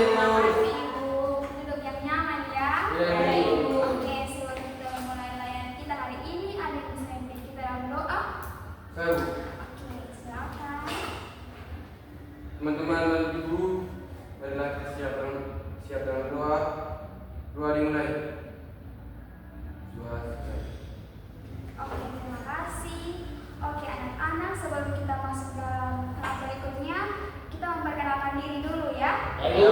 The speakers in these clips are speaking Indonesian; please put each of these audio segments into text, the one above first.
Terima Ibu. kasih Ibu. Duduk yang nyaman ya. Iya, Ibu. Oke, sebelum kita mulai layanan kita hari ini, ada yang bisa memimpin kita dalam doa. Saya, Bu. Oke, silakan. Teman-teman dan Ibu, marilah kita siap dalam doa. Doa dimulai. Doa selesai. Oke, terima kasih. Oke, anak-anak, sebelum kita masuk dalam tahap berikutnya, kita memperkenalkan diri dulu ya. Ayo.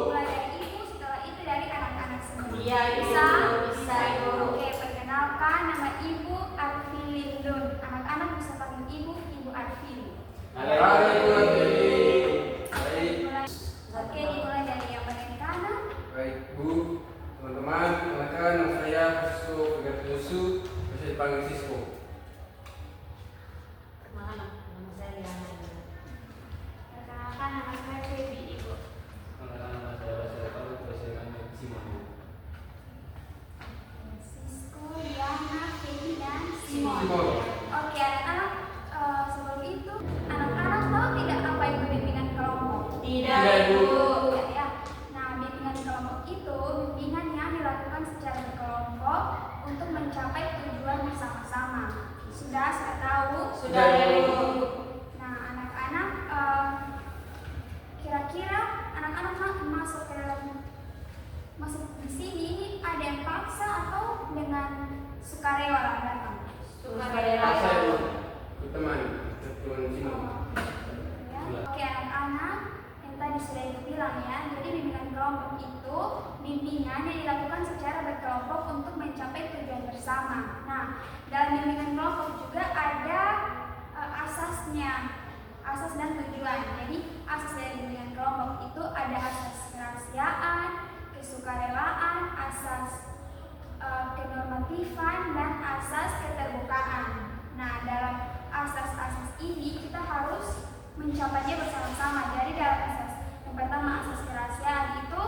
Mulai dari Ibu, setelah itu dari anak-anak semua. Iya, Ibu. Bisa? Bisa, Ibu. Oke, perkenalkan nama Ibu Arfilindun. Anak-anak bisa panggil Ibu, Ibu Arfil. Hai, Ibu Arfi. Baik. Oke, dimulai dari yang bagian kanan. Baik, Bu. Teman-teman, kenalkan nama saya Sisko Fegatiusu, bisa dipanggil Sisko. Nama saya Liana. Perkenalkan nama saya Febi, Ibu. Nama saya Basel, bisa dipanggil Simon. Sisko, Diana, Febi, dan Simon. Simon. Oke, anak-anak, sebelum itu, anak-anak tahu tidak apa itu bimbingan kelompok? Tidak, Ibu. Tidak ya. Nah, bimbingan kelompok itu bimbingan yang dilakukan secara berkelompok untuk mencapai tujuan bersama-sama. Sudah tahu? Sudah, Ibu. Nah, anak-anak, kira-kira anak-anak masuk ke dalam di sini ini ada yang paksa atau dengan sukarela datang? Sukarela. Saya, Bu. Teman Simon. Ya. Oke, anak-anak, yang tadi sudah Ibu bilang ya, jadi bimbingan kelompok itu bimbingan yang dilakukan secara berkelompok untuk mencapai tujuan bersama. Nah, dalam bimbingan kelompok juga ada asasnya, asas dan tujuan. Jadi asas dari bimbingan kelompok itu ada asas kerahasiaan, kesukarelaan, asas kenormatifan, dan asas keterbukaan. Nah, dalam asas-asas ini kita harus mencapainya bersama-sama. Jadi dalam asas yang pertama, asas kerahasiaan itu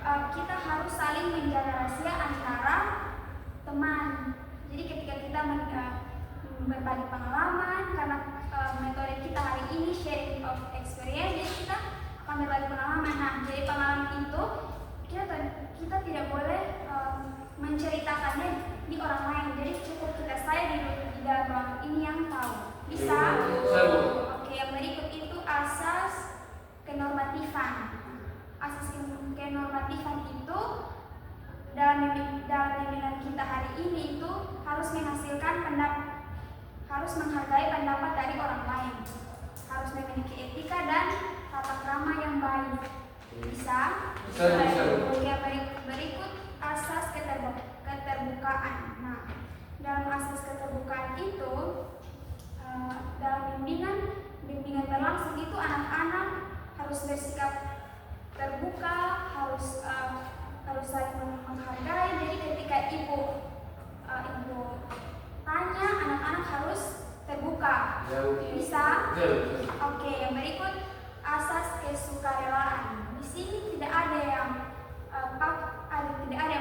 kita harus saling menjaga rahasia antara teman. Jadi ketika kita berbagi pengalaman, karena metode kita hari ini sharing of experience, jadi kita akan berbagi pengalaman. Nah, jadi pengalaman itu kita tidak boleh menceritakannya di orang lain. Jadi cukup kita saya di dalam ruangan ini yang tahu. Bisa? Bisa, Bu. Oke, yang berikut itu asas kenormatifan. Asas kenormatifan itu dalam bimbingan kita hari ini itu harus menghargai pendapat dari orang lain, harus memiliki etika dan tata krama yang baik. Bisa? Bisa. Oke, berikut asas keterbukaan. Nah, dalam asas keterbukaan itu dalam bimbingan berlangsung itu anak-anak harus bersikap terbuka, harus saling menghargai. Jadi ketika ibu tanya, anak-anak harus terbuka. Bisa? Oke, yang berikut asas kesukarelaan. Di sini tidak ada yang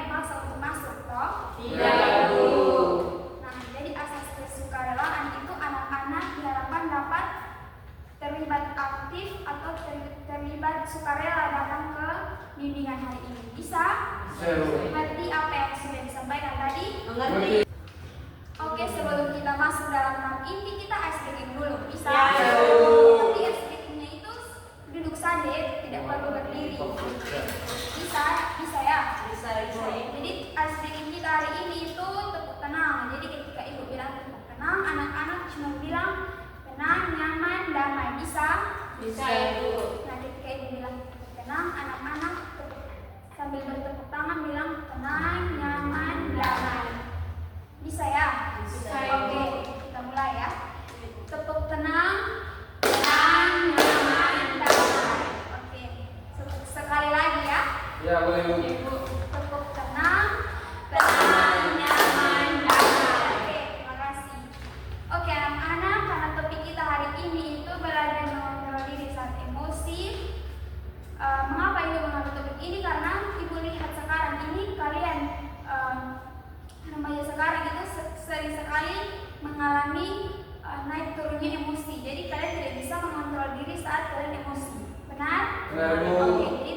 paksa untuk masuk, toh? Tidak, Bu. Nah, jadi asas kesukarelaan itu anak-anak diharapkan dapat terlibat aktif atau terlibat sukarela datang ke bimbingan hari ini. Bisa? Mengerti apa yang sudah disampaikan tadi? Mengerti. Oke, sebelum kita masuk dalam tahap inti, kita ice breaking dulu. Bisa? Ya. Tapi ice breakingnya itu duduk saja, tidak perlu berdiri. Bisa ya? Bisa, Ibu. Jadi ice breaking kita hari ini itu tepuk tenang. Jadi ketika ibu bilang tepuk tenang, anak-anak cuma bilang tenang, nyaman, damai. Bisa? Bisa, Ibu. Nah, ketika ibu bilang tepuk tenang, anak-anak sambil bertepuk tangan bilang tenang, nyaman, damai. Bisa ya? Bisa, Oke, Ibu. kita mulai ya. Tepuk tenang, nyaman, damai. Oke, sekali lagi ya. Ya, boleh, Bu. Ibu, tepuk tenang, nyaman, damai. Oke, terima kasih. Oke, anak-anak, karena topik kita hari ini itu belajar mengontrol diri saat emosi. Mengapa ibu mengambil topik ini? Karena ibu lihat sekarang ini kalian remaja sekarang itu sering sekali mengalami naik turunnya emosi. Jadi kalian tidak bisa mengontrol diri saat kalian emosi. Benar? Benar, Bu. Oke, jadi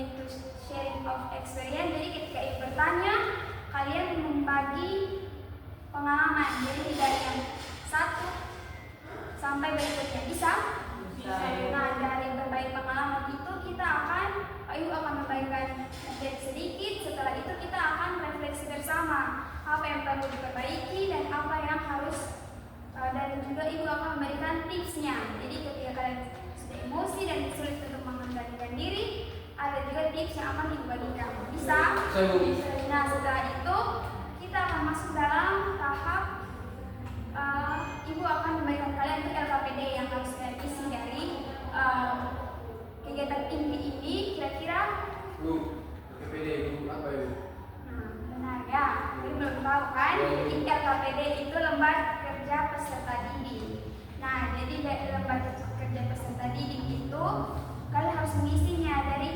need to sharing of experience. Jadi ketika ibu bertanya, kalian membagi pengalaman. Jadi dari yang satu sampai berikutnya bisa. Nah, dari berbagi pengalaman itu kita akan, ibu akan membagikan sedikit. Setelah itu kita akan refleksi bersama apa yang perlu diperbaiki dan apa yang harus, dan juga ibu akan memberikan tipsnya. Jadi ketika kalian sudah emosi dan sulit untuk mengendalikan diri, ada juga tips yang akan ibu bagikan. Bisa? Nah, setelah itu kita akan masuk dalam tahap ibu akan memberikan kalian untuk LKPD yang harus kalian isi dari kegiatan inti ini. Kira-kira LKPD itu apa ya? Benar ya, ini belum tahu kan? Jadi LKPD itu lembar kerja peserta didik. Nah, jadi dari lembar kerja peserta didik itu kalian harus mengisinya dari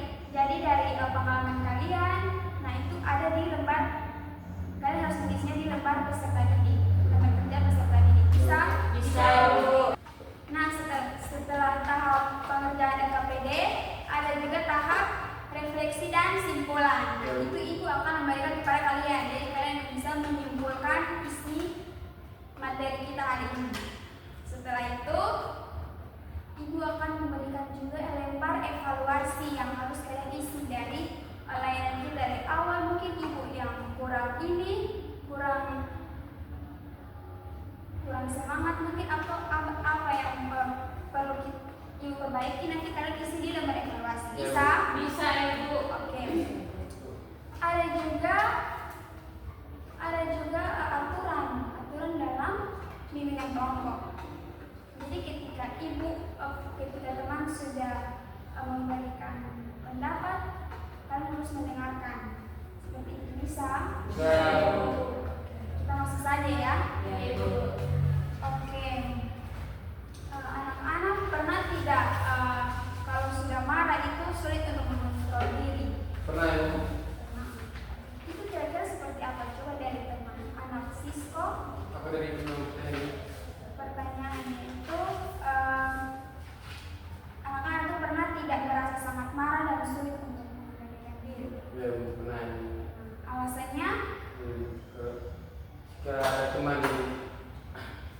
pengalaman kalian. Nah, itu ada di lembar, kalian harus mengisinya di lembar peserta didik, lembar kerja peserta didik. Bisa? Bisa, Bu. Nah, setelah tahap pengerjaan LKPD ada juga tahap refleksi dan simpulan. Nah, itu ibu akan memberikan kepada kalian. Jadi kalian bisa menyimpulkan isi materi kita hari ini. Setelah itu, ibu akan memberikan juga lembar evaluasi yang harus kalian isi dari layanan kita dari awal. Mungkin ibu yang kurang semangat mungkin, atau apa yang perlu ibu perbaiki, nanti kalian isi di lembar evaluasi. Bisa? Bisa, Ibu. Oke. Ada juga aturan dalam bimbingan kelompok. Jadi ketika teman sudah memberikan pendapat, kalian harus mendengarkan. Seperti itu. Bisa? Kita masuk saja ya. Ya, Ibu. Oke. Anak-anak pernah tidak kalau sudah marah itu sulit untuk mengontrol diri? Pernah ya? Pernah. Itu kira-kira seperti apa? Coba dari teman anak Sisko. Apa dari teman? Pertanyaannya itu, anak-anak itu pernah tidak merasa sangat marah dan sulit untuk mengendalikan diri? Ya, pernah. Alasannya? Jika ada teman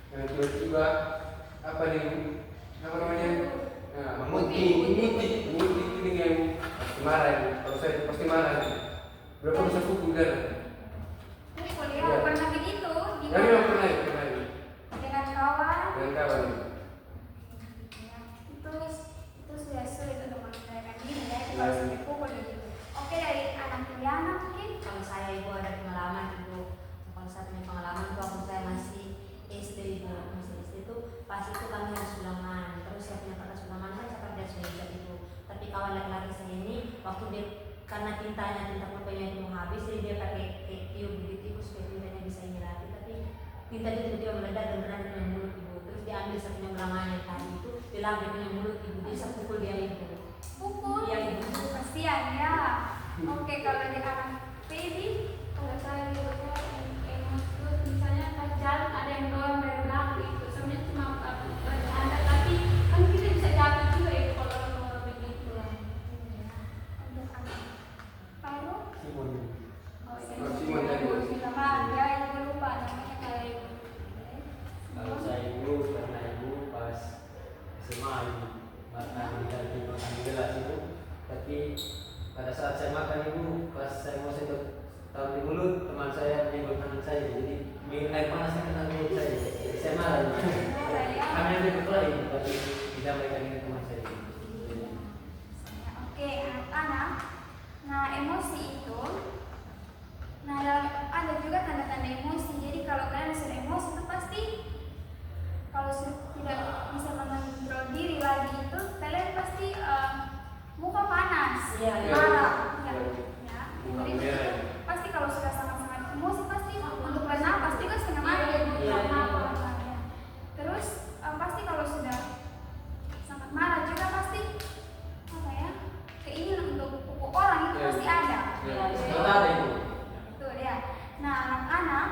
yang tiba-tiba apa namanya? Nah, menguti dengan marah. Kalau saya pasti marah. Berapa bisa pukul dia? Ini kuliah Ya. pernah begitu? Di Ya, memang pernah. dengan kawan? Dengan kawan. Ya, itu sudah sulit untuk mengendalikan diri ya, itu kalau sampai pukul gitu. Oke, dari anak Liana mungkin? Kalau saya, Ibu, ada pengalaman, Ibu. Kalau saya punya pengalaman itu waktu saya masih SD, Ibu. Masih SD itu pas itu kami harus ulangan. Terus saya punya kertas ulangan kan saya kerja sudah Ibu. Tapi kawan laki-laki saya ini waktu dia, karena tinta pulpennya itu mau habis, jadi dia pakai tiup begitu supaya tintanya bisa ini rapi. Tapi tinta itu tiba-tiba meledak dan berada di mulut Ibu. Terus dia ambil satunya ulangannya tadi itu, dia punya mulut Ibu. Dia bisa pukul dia Ibu. Pukul? Iya, Ibu. Kasihan ya. Oke, kalau di anak Baby, Kalau saya lihatnya itu misalnya pas jalan ada yang dorong dari belakang itu sebenarnya cuma bercanda, tapi kan kita bisa jatuh juga itu kalau begitu lah. untuk anak Faru, Simon. oh Oh, Simon tadi. minta maaf ya, ibu lupa namanya kayak Kalau saya dulu pernah ibu pas SMA ibu makan di makan gelas itu, tapi pada saat saya makan ibu, pas saya mau sentuh taruh di mulut, teman saya menyenggol tangan saya, jadi minum air panas yang kena mulut saya, jadi saya marah. Kami ambil berkelahi, tapi didamaikan dengan teman saya. Oke, anak-anak. Nah, emosi itu, ada juga tanda-tanda emosi. Jadi kalau kalian sudah emosi itu pasti, kalau tidak bisa mengontrol diri lagi itu, kalian pasti muka panas, Iya, marah, iya. ya. Muka Jadi merah. pasti kalau sudah sangat-sangat emosi pasti untuk bernapas juga setengah mati ya, Iya, bernapas. Ya. Terus pasti kalau sudah sangat marah juga pasti apa ya, keinginan untuk pukul orang itu Iya. pasti ada. Iya, Betul ada ibu. Betul ya. Nah, anak-anak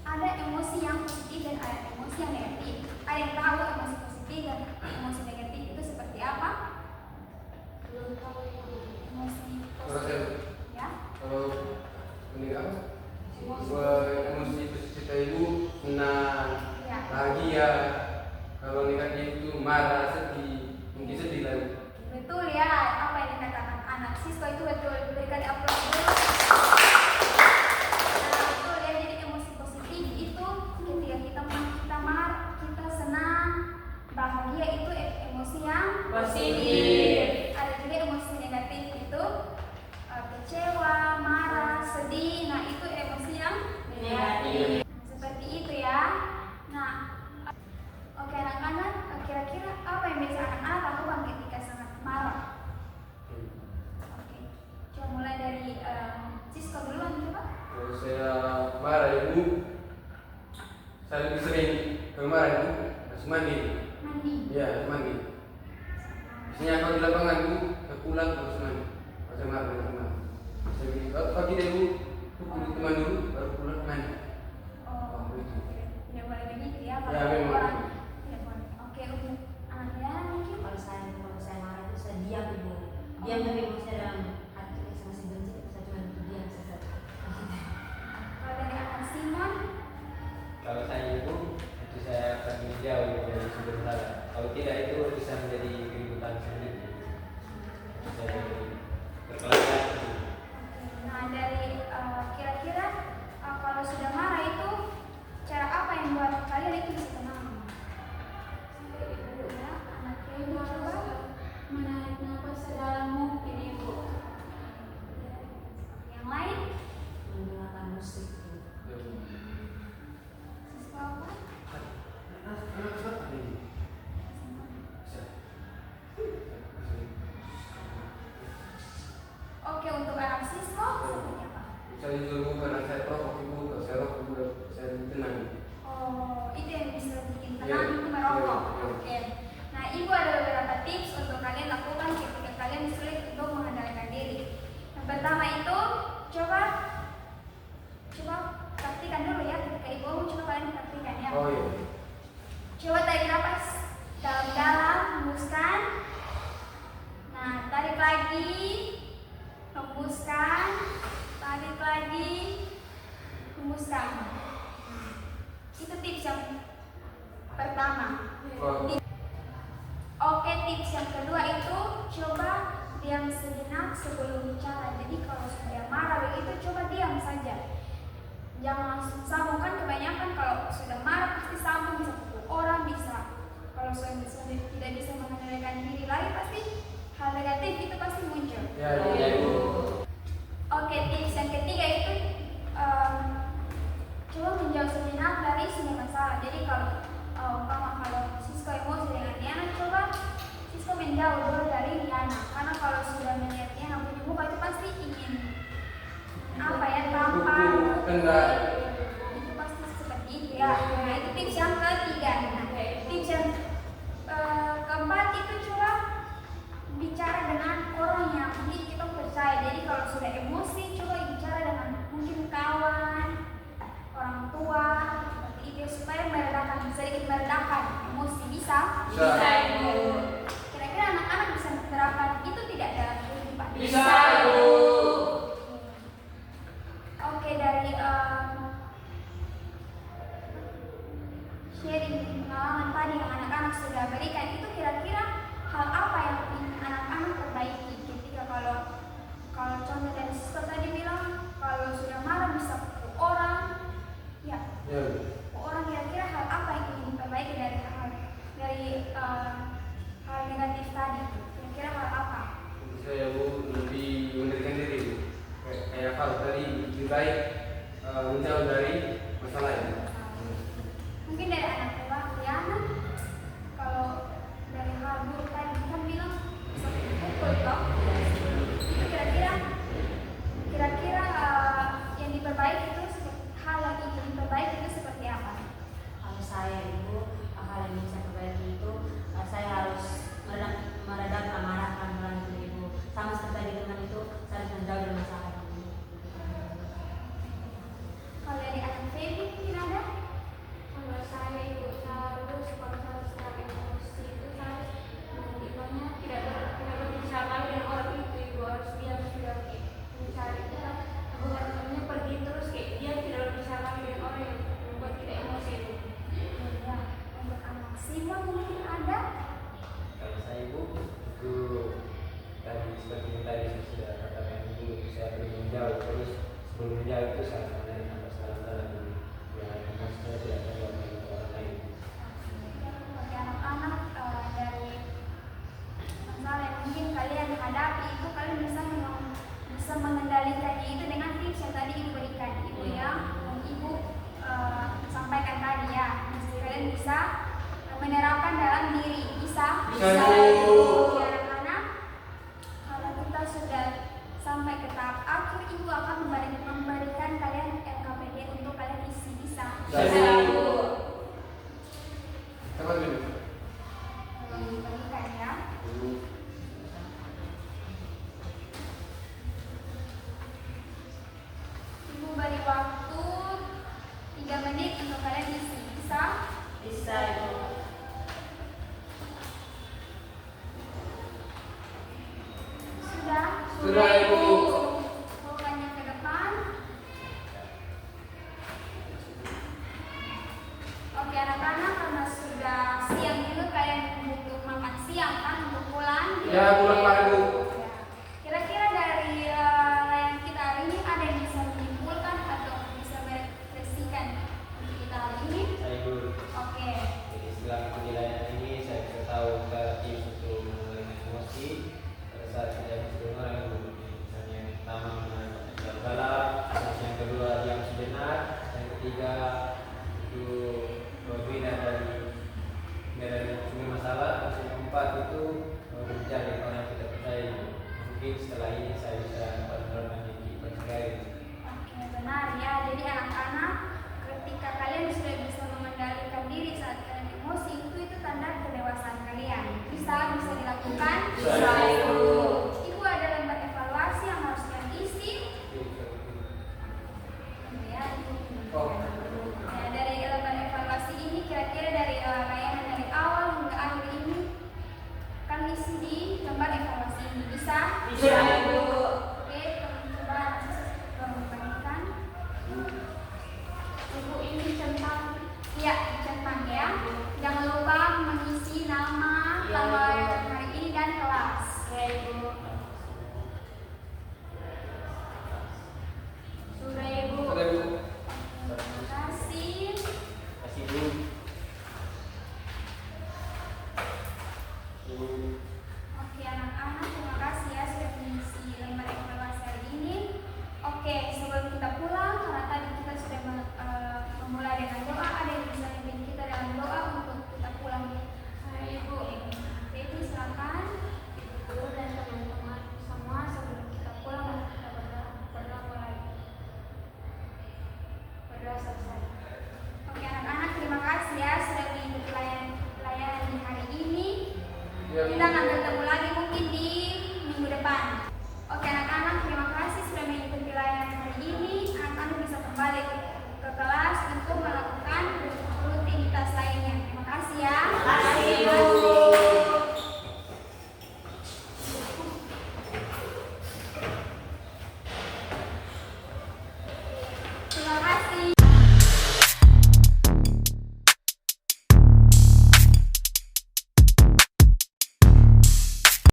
ada emosi yang positif dan ada emosi yang negatif. Ada yang tahu emosi positif dan emosi negatif itu seperti apa? Belum tahu itu. Emosi Kalau negatif itu marah, sedih, mungkin sedih lah. Betul ya, apa yang dikatakan anak Sisko itu betul. Berikan aplaus dulu. Nah, betul ya, jadi emosi positif itu ketika kita marah, kita senang, bahagia itu emosi yang Positif. Ada juga emosi negatif itu kecewa, marah, sedih. Nah, itu emosi yang Negatif. seperti itu ya. Nah, oke anak-anak, kira-kira apa yang biasa anak-anak lakukan ketika sangat marah? Oke, coba mulai dari Sisko duluan coba. Kalau saya marah ibu, saya lebih sering kalau marah ibu harus mandi. Mandi. Ya, harus mandi. Biasanya kalau di lapangan ibu, saya pulang harus mandi. Kalau saya marah harus mandi. Saya bilang, pagi deh ibu, pukul teman dulu, baru pulang mandi. Oh, Begitu. tidak boleh begitu ya kalau Ya, memang. orang tidak boleh. Oke, untuk anak Yana mungkin. Kalau saya marah itu saya diam dulu. Diam tapi maksudnya dalam hati saya masih benci, saya cuma diam saja. Kalau dari anak Simon, Kalau saya itu saya akan menjauh dari sumber masalah. Kalau tidak itu bisa menjadi keributan sendiri. Saya berkelakar. nah dari kira-kira kalau sudah marah itu cara apa yang buat kalian itu bisa tenang? Ya, anak Ibu coba. Menarik nafas sedalam mungkin ibu. Yang lain, Mendengarkan musik. Sisko apa? Anak siapa ini? Oke, untuk anak Sisko seperti apa? Saya disuruh karena saya rokok ibu, kalau saya rokok ibu saya lebih tenang. Oh, itu yang bisa bikin Iya. tenang itu merokok. Iya. Oke. Nah, Ibu ada beberapa tips untuk kalian lakukan ketika kalian sulit untuk mengendalikan diri. Yang pertama itu coba praktikan dulu ya ketika Ibu coba kalian praktikan ya. Oh iya. Coba tarik nafas dalam-dalam, hembuskan. Nah, tarik lagi, hembuskan, tarik lagi, hembuskan. Itu tips yang pertama. Oh. Oke, tips yang kedua itu coba diam sejenak sebelum bicara. Jadi kalau sudah marah begitu coba diam saja. Jangan langsung sambung, kan kebanyakan kalau sudah marah pasti sambung, bisa pukul orang, bisa kalau sudah tidak bisa mengendalikan diri lagi pasti hal negatif itu pasti muncul. Ya, ya, ibu. Oke, tips yang ketiga itu coba menjauh sejenak dari sumber masalah. Jadi kalau Sisko emosi dengan Yana, coba Sisko menjauh dulu dari Yana. Karena kalau sudah melihat Yana punya muka itu pasti ingin tampar. Itu pasti seperti itu ya. Nah, itu tips yang ketiga. Nah, tips yang keempat itu coba bicara dengan orang yang mungkin kita percaya. Jadi kalau sudah emosi coba bicara dengan mungkin kawan, orang tua, seperti itu supaya sedikit meredakan emosi. Bisa? Bisa. Ibu. Kira-kira anak-anak bisa menerapkan itu tidak dalam kehidupan? Bisa, Ibu. Oke, dari sharing pengalaman tadi yang anak-anak sudah berikan itu kira-kira hal apa yang ingin anak-anak perbaiki ketika kalau contoh dari Sisko tadi bilang kalau sudah marah bisa pukul orang ya Ya. orang, kira-kira hal apa yang ingin diperbaiki dari hal negatif tadi, kira-kira hal apa? Saya bu lebih sebelum menjawab itu saya akan dari nambah salah-salah dulu biar maksudnya tidak terjawab ke orang lain. Bagi anak-anak dari masalah yang mungkin kalian hadapi itu kalian bisa mengendalikan itu dengan tips yang tadi ibu berikan, ibu yang ibu sampaikan tadi ya. Mesti kalian bisa menerapkan dalam diri. Bisa Bu. ya anak-anak. Kalau kita sudah sampai ke tahap akhir, ibu akan memberikan kalian LKPD untuk kalian isi. Bisa. Bu. Sama dulu. Berikan ya. Ibu beri waktu 3 menit untuk kalian isi. Bisa? Bisa ibu. Sudah? Sudah, Ibu. Bukannya ke depan. Oke anak-anak, karena sudah siang juga kalian butuh makan siang kan untuk pulang. Ya, pulang Pak, Ibu. Ya. Kira-kira dari layan kita hari ini ada yang bisa menyimpulkan atau bisa merefleksikan untuk kita hari ini? Saya dulu. Oke. Jadi setelah penilaian ini saya bisa tahu cara tips untuk mengelola emosi pada saat kita dengan orang yang misalnya yang pertama mengenai galak, yang kedua diam sejenak, yang ketiga itu berbeda dari sumber masalah, terus yang keempat itu berbicara dengan orang yang kita percaya. Mungkin setelah ini saya bisa dapat menerapkan ini percaya. Oke, benar ya. Jadi anak-anak, ketika kalian sudah bisa mengendalikan diri saat kalian emosi, itu tanda kedewasaan kalian. Bisa dilakukan. Bisa, Ibu. Ibu ada lembar evaluasi yang harus kalian isi. Ya, Ibu. Oh. Ya, dari lembar evaluasi ini kira-kira dari layanan dari awal hingga akhir ini kan isi di lembar evaluasi ini. Bisa? Bisa ibu. Oke, coba membandingkan. Ibu ini centang. Iya, centang ya. Jangan lupa mengisi nama, Iya, tanggal Ibu. hari ini dan kelas. Oke ibu. Sudah ibu. Sudah, Bu. Terima kasih. Kasih dulu. Oke anak-anak, terima kasih ya sudah mengisi lembar evaluasi hari ini. Oke,